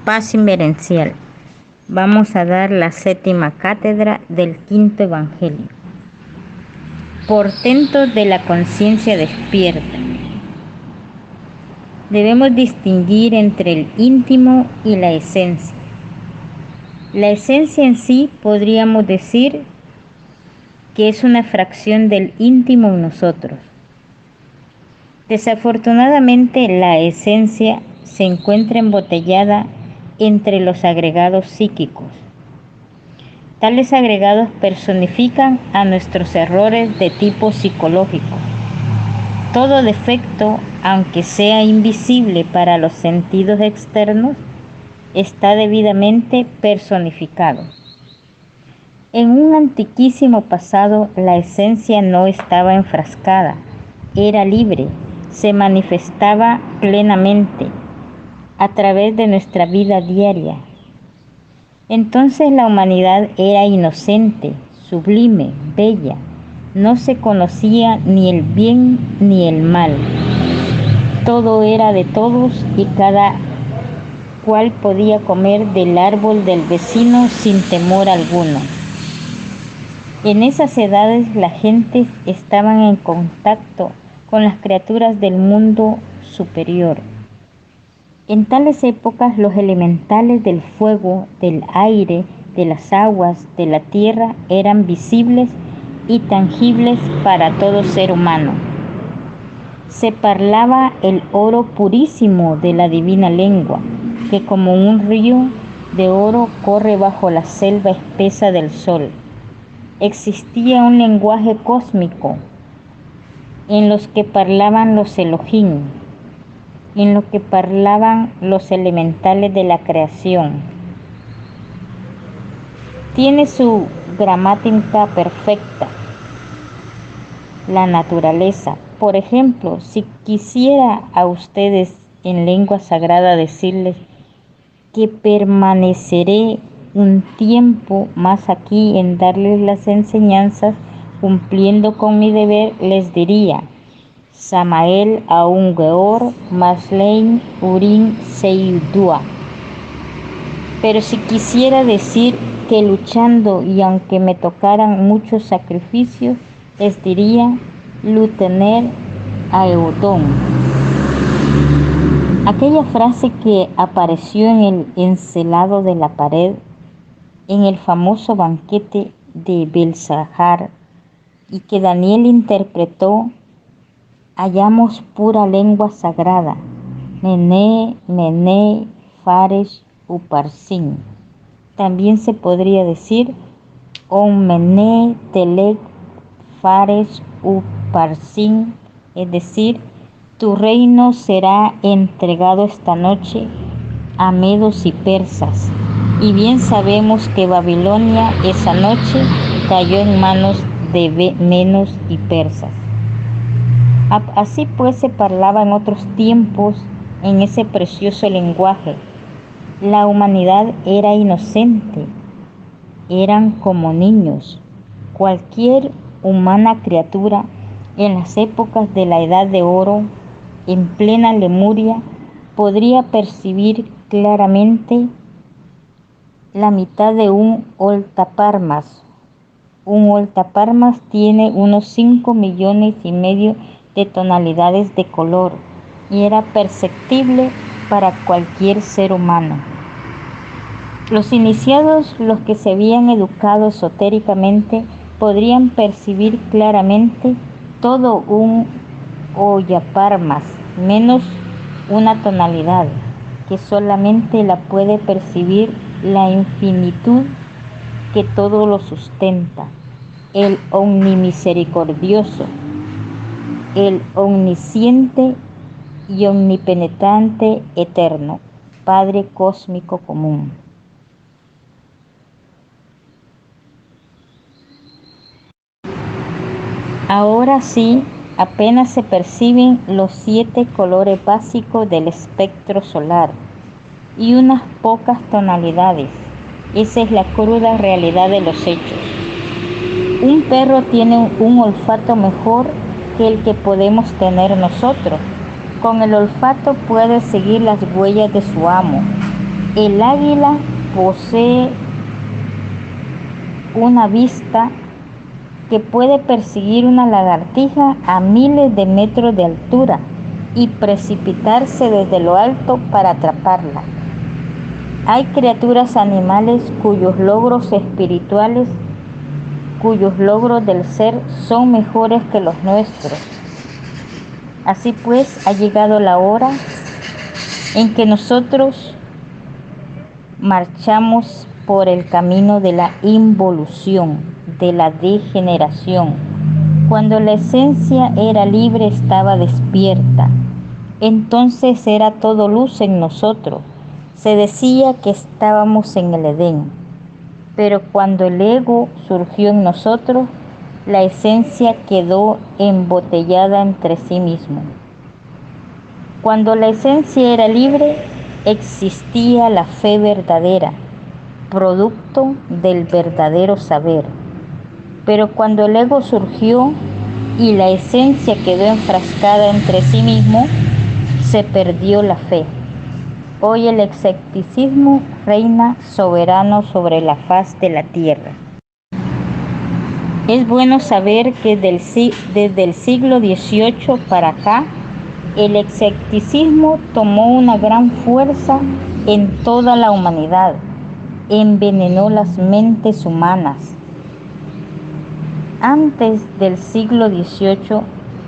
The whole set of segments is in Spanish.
Paz inverencial. Vamos a dar la séptima cátedra del quinto evangelio. Portento de la conciencia despierta. Debemos distinguir entre el íntimo y la esencia. La esencia en sí podríamos decir que es una fracción del íntimo en nosotros. Desafortunadamente, la esencia se encuentra embotellada entre los agregados psíquicos. Tales agregados personifican a nuestros errores de tipo psicológico. Todo defecto, aunque sea invisible para los sentidos externos, está debidamente personificado. En un antiquísimo pasado, la esencia no estaba enfrascada, era libre, se manifestaba plenamente a través de nuestra vida diaria. Entonces la humanidad era inocente, sublime, bella. No se conocía ni el bien ni el mal. Todo era de todos y cada cual podía comer del árbol del vecino sin temor alguno. En esas edades la gente estaba en contacto con las criaturas del mundo superior. En tales épocas los elementales del fuego, del aire, de las aguas, de la tierra eran visibles y tangibles para todo ser humano. Se parlaba el oro purísimo de la divina lengua, que como un río de oro corre bajo la selva espesa del sol. Existía un lenguaje cósmico en los que parlaban los Elohim, en lo que parlaban los elementales de la creación. Tiene su gramática perfecta, la naturaleza. Por ejemplo, si quisiera a ustedes en lengua sagrada decirles que permaneceré un tiempo más aquí en darles las enseñanzas, cumpliendo con mi deber, les diría: Samael Aun Geor Maslein Urin Seidua. Pero si quisiera decir que luchando y aunque me tocaran muchos sacrificios, les diría Lutener Aeudón. Aquella frase que apareció en el encelado de la pared en el famoso banquete de Belshazzar y que Daniel interpretó: hallamos pura lengua sagrada, Mené, Mené, Fares, Uparsin. También se podría decir On Mené, Telec, Fares, Uparsin, es decir, tu reino será entregado esta noche a medos y persas. Y bien sabemos que Babilonia esa noche cayó en manos de medos y persas. Así pues se parlaba en otros tiempos en ese precioso lenguaje. La humanidad era inocente, eran como niños. Cualquier humana criatura en las épocas de la Edad de Oro, en plena Lemuria, podría percibir claramente la mitad de un holtaparmas. Un holtaparmas tiene unos 5,5 millones de tonalidades de color y era perceptible para cualquier ser humano. Los iniciados, los que se habían educado esotéricamente, podrían percibir claramente todo un hoyaparmas, menos una tonalidad, que solamente la puede percibir la infinitud que todo lo sustenta, el omnimisericordioso, el omnisciente y omnipenetrante eterno, Padre cósmico común. Ahora sí, apenas se perciben los 7 colores básicos del espectro solar y unas pocas tonalidades. Esa es la cruda realidad de los hechos. Un perro tiene un olfato mejor que el que podemos tener nosotros. Con el olfato puede seguir las huellas de su amo. El águila posee una vista que puede perseguir una lagartija a miles de metros de altura y precipitarse desde lo alto para atraparla. Hay criaturas animales cuyos logros espirituales, cuyos logros del ser son mejores que los nuestros. Así pues, ha llegado la hora en que nosotros marchamos por el camino de la involución, de la degeneración. Cuando la esencia era libre, estaba despierta. Entonces era todo luz en nosotros. Se decía que estábamos en el Edén. Pero cuando el ego surgió en nosotros, la esencia quedó embotellada entre sí mismo. Cuando la esencia era libre, existía la fe verdadera, producto del verdadero saber. Pero cuando el ego surgió y la esencia quedó enfrascada entre sí mismo, se perdió la fe. Hoy el escepticismo reina soberano sobre la faz de la tierra. Es bueno saber que desde el siglo XVIII para acá, el escepticismo tomó una gran fuerza en toda la humanidad, envenenó las mentes humanas. Antes del siglo XVIII,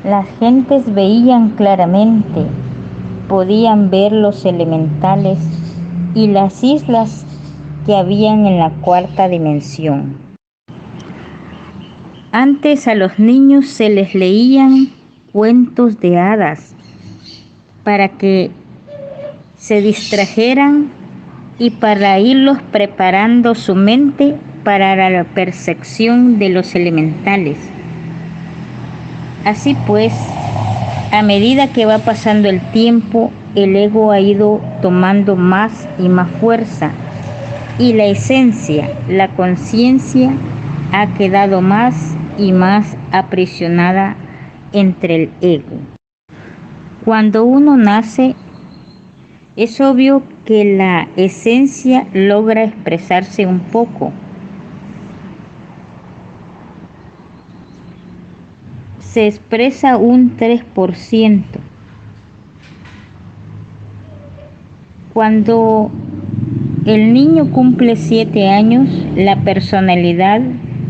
las gentes veían claramente, podían ver los elementales y las islas que habían en la cuarta dimensión. Antes a los niños se les leían cuentos de hadas para que se distrajeran y para irlos preparando su mente para la percepción de los elementales. Así pues, a medida que va pasando el tiempo, el ego ha ido tomando más y más fuerza y la esencia, la conciencia, ha quedado más y más aprisionada entre el ego. Cuando uno nace, es obvio que la esencia logra expresarse un poco. Se expresa un 3%. Cuando el niño cumple 7 años, la personalidad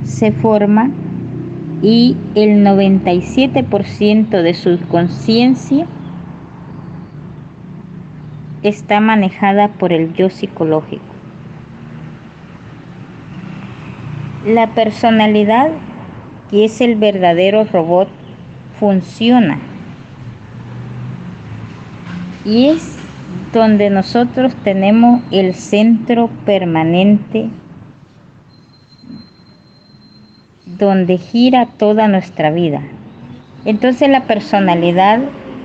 se forma y el 97% de su conciencia está manejada por el yo psicológico. La personalidad, que es el verdadero robot, funciona y es donde nosotros tenemos el centro permanente donde gira toda nuestra vida. Entonces la personalidad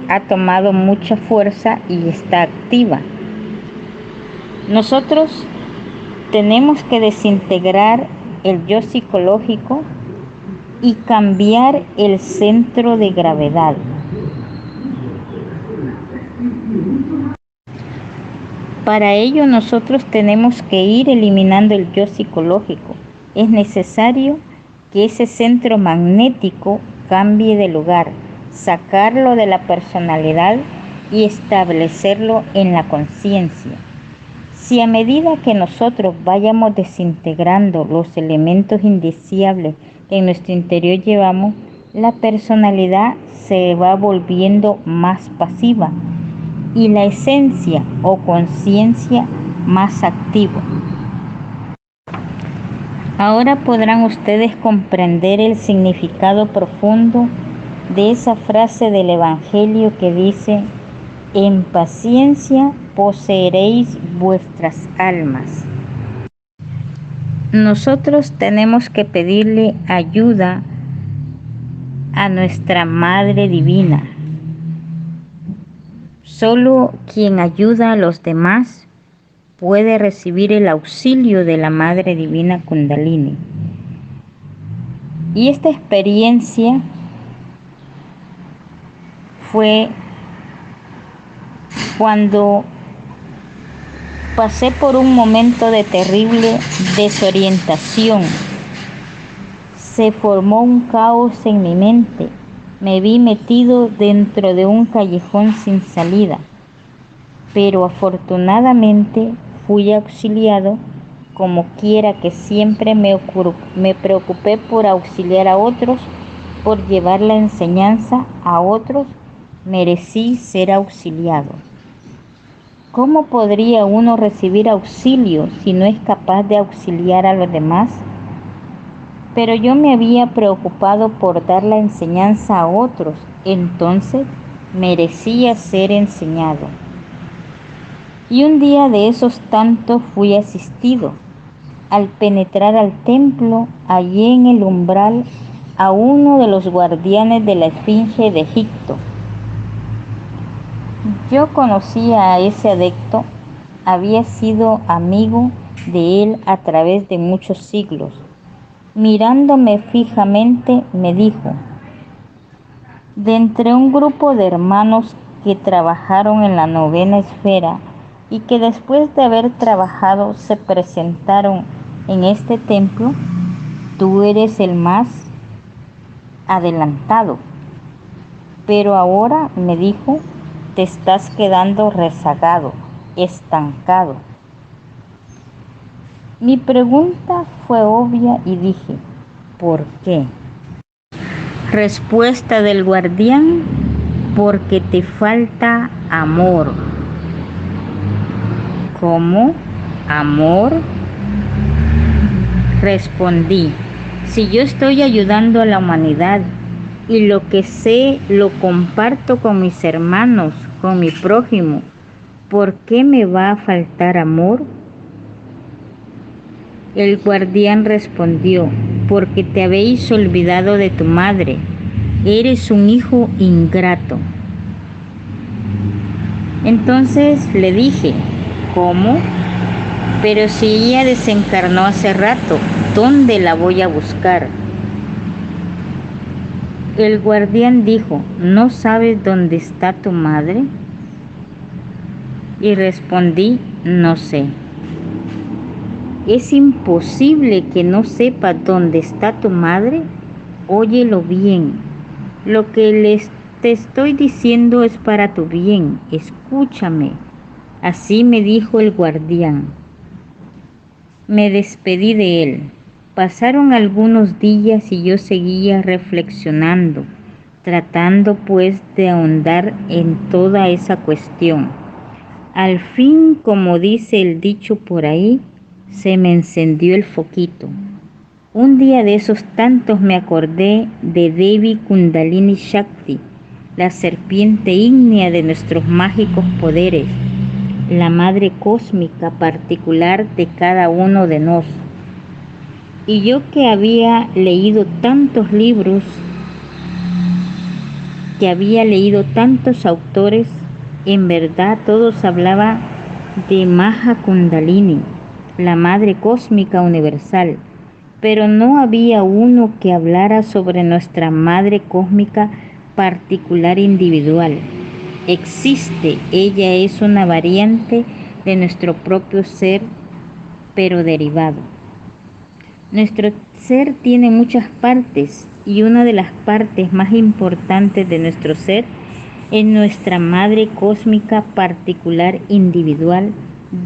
ha tomado mucha fuerza y está activa. Nosotros tenemos que desintegrar el yo psicológico y cambiar el centro de gravedad. Para ello nosotros tenemos que ir eliminando el yo psicológico. Es necesario que ese centro magnético cambie de lugar, sacarlo de la personalidad y establecerlo en la conciencia. Si a medida que nosotros vayamos desintegrando los elementos indeseables que en nuestro interior llevamos, la personalidad se va volviendo más pasiva y la esencia o conciencia más activa. Ahora podrán ustedes comprender el significado profundo de esa frase del Evangelio que dice: en paciencia poseeréis vuestras almas. Nosotros tenemos que pedirle ayuda a nuestra Madre Divina. Solo quien ayuda a los demás puede recibir el auxilio de la Madre Divina Kundalini. Y esta experiencia fue cuando Pasé por un momento de terrible desorientación. Se formó un caos en mi mente. Me vi metido dentro de un callejón sin salida, pero afortunadamente fui auxiliado. Como quiera que siempre me preocupé por auxiliar a otros, por llevar la enseñanza a otros, merecí ser auxiliado. ¿Cómo podría uno recibir auxilio si no es capaz de auxiliar a los demás? Pero yo me había preocupado por dar la enseñanza a otros, entonces merecía ser enseñado. Y un día de esos tantos fui asistido. Al penetrar al templo, hallé en el umbral a uno de los guardianes de la Esfinge de Egipto. Yo conocía a ese adepto, había sido amigo de él a través de muchos siglos. Mirándome fijamente, me dijo: de entre un grupo de hermanos que trabajaron en la novena esfera y que después de haber trabajado se presentaron en este templo, tú eres el más adelantado. Pero ahora, me dijo, te estás quedando rezagado, estancado. Mi pregunta fue obvia y dije: ¿por qué? Respuesta del guardián: porque te falta amor. ¿Cómo? ¿Amor? Respondí: si yo estoy ayudando a la humanidad y lo que sé lo comparto con mis hermanos, con mi prójimo, ¿por qué me va a faltar amor? El guardián respondió: porque te habéis olvidado de tu madre. Eres un hijo ingrato. Entonces le dije: ¿cómo? Pero si ella desencarnó hace rato, ¿dónde la voy a buscar? El guardián dijo: ¿no sabes dónde está tu madre? Y respondí: no sé. ¿Es imposible que no sepas dónde está tu madre? Óyelo bien. Lo que te estoy diciendo es para tu bien. Escúchame. Así me dijo el guardián. Me despedí de él. Pasaron algunos días y yo seguía reflexionando, tratando pues de ahondar en toda esa cuestión. Al fin, como dice el dicho por ahí, se me encendió el foquito. Un día de esos tantos me acordé de Devi Kundalini Shakti, la serpiente ígnea de nuestros mágicos poderes, la madre cósmica particular de cada uno de nosotros. Y yo que había leído tantos libros, que había leído tantos autores, en verdad todos hablaban de Maha Kundalini, la madre cósmica universal, pero no había uno que hablara sobre nuestra madre cósmica particular individual. Existe, ella es una variante de nuestro propio ser, pero derivado. Nuestro ser tiene muchas partes y una de las partes más importantes de nuestro ser es nuestra madre cósmica particular individual,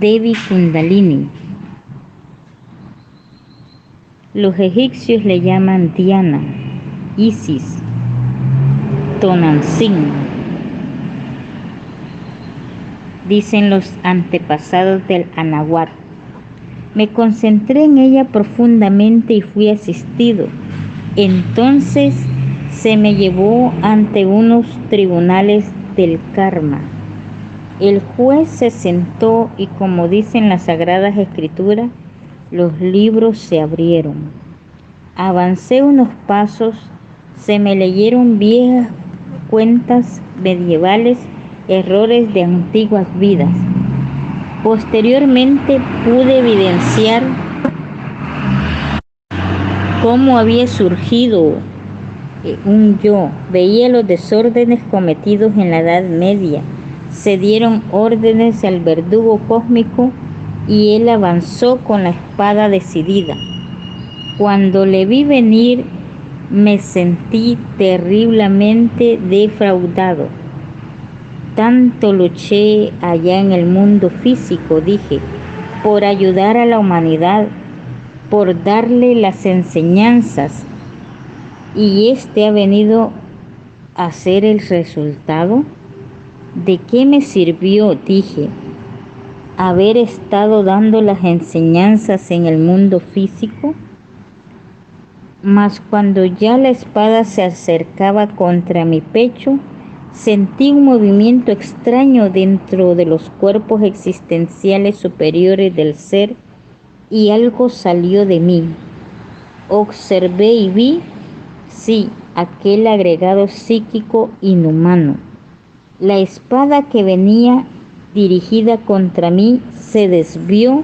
Devi Kundalini. Los egipcios le llaman Diana, Isis, Tonantzin. Dicen los antepasados del Anahuac. Me concentré en ella profundamente y fui asistido. Entonces se me llevó ante unos tribunales del karma. El juez se sentó y, como dicen las Sagradas Escrituras, los libros se abrieron. Avancé unos pasos, se me leyeron viejas cuentas medievales, errores de antiguas vidas. Posteriormente pude evidenciar cómo había surgido un yo. Veía los desórdenes cometidos en la Edad Media. Se dieron órdenes al verdugo cósmico y él avanzó con la espada decidida. Cuando le vi venir, me sentí terriblemente defraudado. Tanto luché allá en el mundo físico, dije, por ayudar a la humanidad, por darle las enseñanzas, y este ha venido a ser el resultado. ¿De qué me sirvió, dije, haber estado dando las enseñanzas en el mundo físico? Mas cuando ya la espada se acercaba contra mi pecho, sentí un movimiento extraño dentro de los cuerpos existenciales superiores del ser y algo salió de mí. Observé y vi, sí, aquel agregado psíquico inhumano. La espada que venía dirigida contra mí se desvió,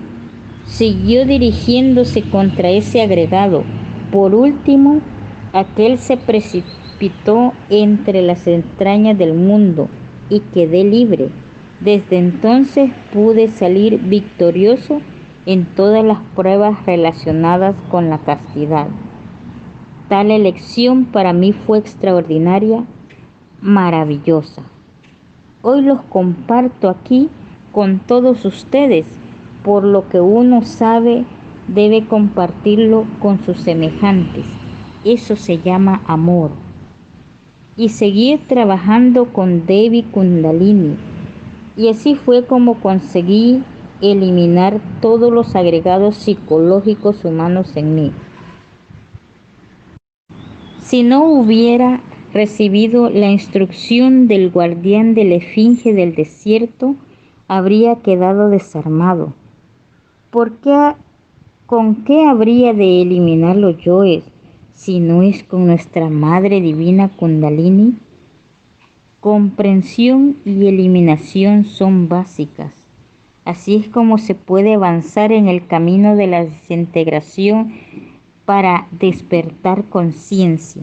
siguió dirigiéndose contra ese agregado. Por último, aquel se precipitó entre las entrañas del mundo y quedé libre. Desde entonces pude salir victorioso en todas las pruebas relacionadas con la castidad. Tal elección para mí fue extraordinaria, maravillosa. Hoy los comparto aquí con todos ustedes, por lo que uno sabe debe compartirlo con sus semejantes. Eso se llama amor. Y seguir trabajando con Devi Kundalini. Y así fue como conseguí eliminar todos los agregados psicológicos humanos en mí. Si no hubiera recibido la instrucción del guardián de la esfinge del desierto, habría quedado desarmado. ¿Con qué habría de eliminar los yoes si no es con nuestra Madre Divina Kundalini? Comprensión y eliminación son básicas. Así es como se puede avanzar en el camino de la desintegración para despertar conciencia.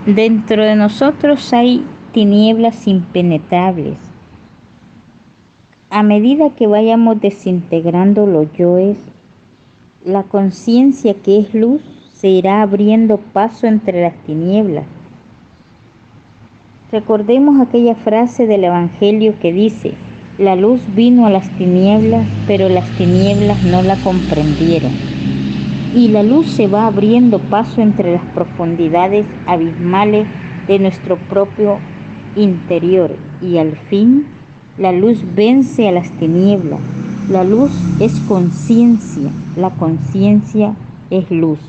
Dentro de nosotros hay tinieblas impenetrables. A medida que vayamos desintegrando los yoes, la conciencia que es luz se irá abriendo paso entre las tinieblas. Recordemos aquella frase del Evangelio que dice: la luz vino a las tinieblas, pero las tinieblas no la comprendieron. Y la luz se va abriendo paso entre las profundidades abismales de nuestro propio interior, y al fin la luz vence a las tinieblas. La luz es conciencia, la conciencia es luz.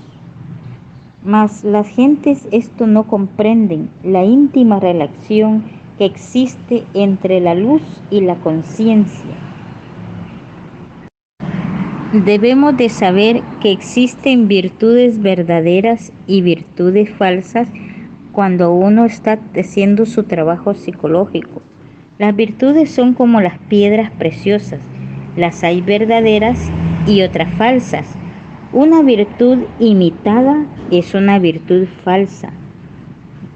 Mas las gentes esto no comprenden, la íntima relación que existe entre la luz y la conciencia. Debemos de saber que existen virtudes verdaderas y virtudes falsas cuando uno está haciendo su trabajo psicológico. Las virtudes son como las piedras preciosas, las hay verdaderas y otras falsas. Una virtud imitada es una virtud falsa.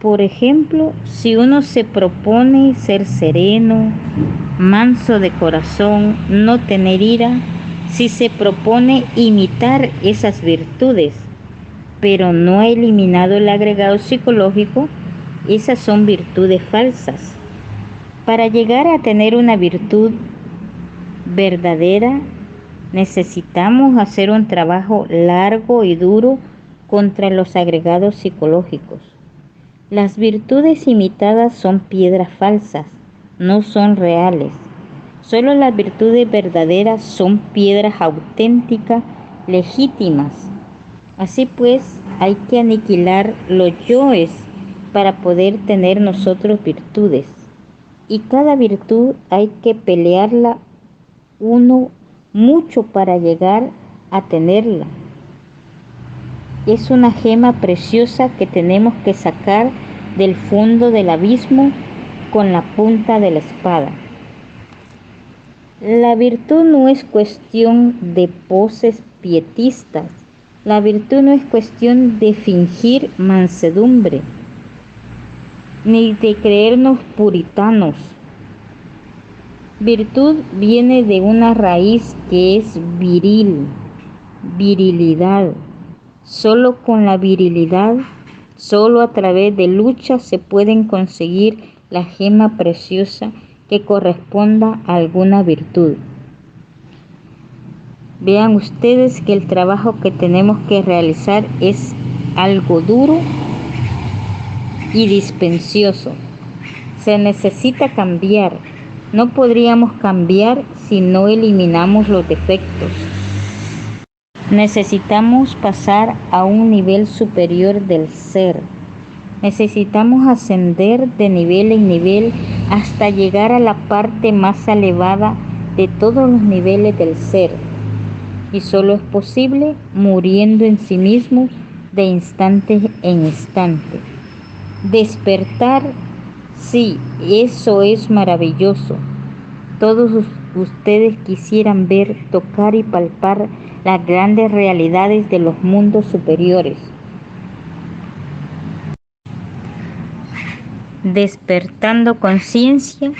Por ejemplo, si uno se propone ser sereno, manso de corazón, no tener ira, si se propone imitar esas virtudes, pero no ha eliminado el agregado psicológico, esas son virtudes falsas. Para llegar a tener una virtud verdadera, necesitamos hacer un trabajo largo y duro contra los agregados psicológicos. Las virtudes imitadas son piedras falsas, no son reales. Solo las virtudes verdaderas son piedras auténticas, legítimas. Así pues, hay que aniquilar los yoes para poder tener nosotros virtudes. Y cada virtud hay que pelearla uno mucho para llegar a tenerla. Es una gema preciosa que tenemos que sacar del fondo del abismo con la punta de la espada. La virtud no es cuestión de poses pietistas. La virtud no es cuestión de fingir mansedumbre, ni de creernos puritanos. Virtud viene de una raíz que es viril, virilidad. Solo con la virilidad, solo a través de lucha se pueden conseguir la gema preciosa que corresponda a alguna virtud. Vean ustedes que el trabajo que tenemos que realizar es algo duro y dispendioso. Se necesita cambiar. No podríamos cambiar si no eliminamos los defectos. Necesitamos pasar a un nivel superior del ser. Necesitamos ascender de nivel en nivel hasta llegar a la parte más elevada de todos los niveles del ser. Y solo es posible muriendo en sí mismo de instante en instante. Despertar, sí, eso es maravilloso. Todos ustedes quisieran ver, tocar y palpar las grandes realidades de los mundos superiores. Despertando conciencia,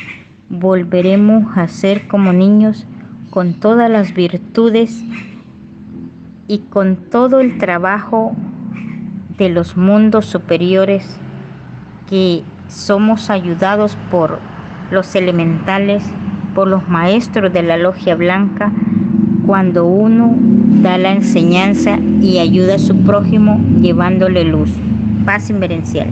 volveremos a ser como niños con todas las virtudes y con todo el trabajo de los mundos superiores, que somos ayudados por los elementales, por los maestros de la logia blanca, cuando uno da la enseñanza y ayuda a su prójimo llevándole luz. Paz inverencial.